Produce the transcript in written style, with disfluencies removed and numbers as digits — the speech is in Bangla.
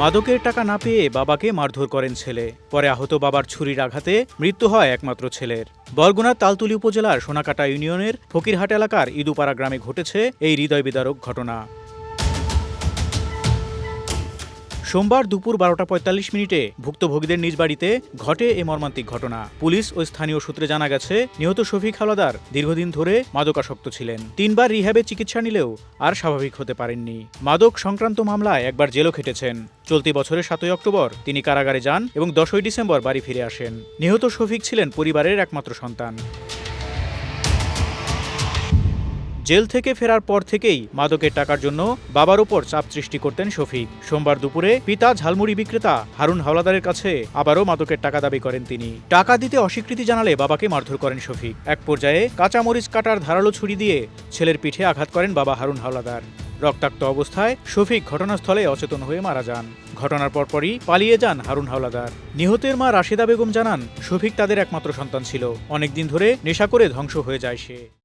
মাদকের টাকা না পেয়ে বাবাকে মারধর করেন ছেলে। পরে আহত বাবার ছুরির আঘাতে মৃত্যু হয় একমাত্র ছেলের। বরগুনার তালতলী উপজেলার সোনাকাটা ইউনিয়নের ফকিরহাট এলাকার ইদুপাড়া গ্রামে ঘটেছে এই হৃদয় বিদারক ঘটনা। সোমবার দুপুর 12টা 45 ভুক্তভোগীদের নিজ বাড়িতে ঘটে এ মর্মান্তিক ঘটনা। পুলিশ ও স্থানীয় সূত্রে জানা গেছে, নিহত শফিক হাওলাদার দীর্ঘদিন ধরে মাদকাসক্ত ছিলেন। 3বার রিহ্যাবে চিকিৎসা নিলেও আর স্বাভাবিক হতে পারেননি। মাদক সংক্রান্ত মামলায় একবার জেলও খেটেছেন। চলতি বছরের 7ই অক্টোবর তিনি কারাগারে যান এবং 10ই ডিসেম্বর বাড়ি ফিরে আসেন। নিহত শফিক ছিলেন পরিবারের একমাত্র সন্তান। জেল থেকে ফেরার পর থেকেই মাদকের টাকার জন্য বাবার ওপর চাপ সৃষ্টি করতেন শফিক। সোমবার দুপুরে পিতা ঝালমুড়ি বিক্রেতা হারুন হাওলাদারের কাছে আবারও মাদকের টাকা দাবি করেন তিনি। টাকা দিতে অস্বীকৃতি জানালে বাবাকে মারধর করেন শফিক। এক পর্যায়ে কাঁচামরিচ কাটার ধারালো ছুরি দিয়ে ছেলের পিঠে আঘাত করেন বাবা হারুন হাওলাদার। রক্তাক্ত অবস্থায় শফিক ঘটনাস্থলে অচেতন হয়ে মারা যান। ঘটনার পরপরই পালিয়ে যান হারুন হাওলাদার। নিহতের মা রাশেদা বেগম জানান, শফিক তাদের একমাত্র সন্তান ছিল। অনেকদিন ধরে নেশা করে ধ্বংস হয়ে যায় সে।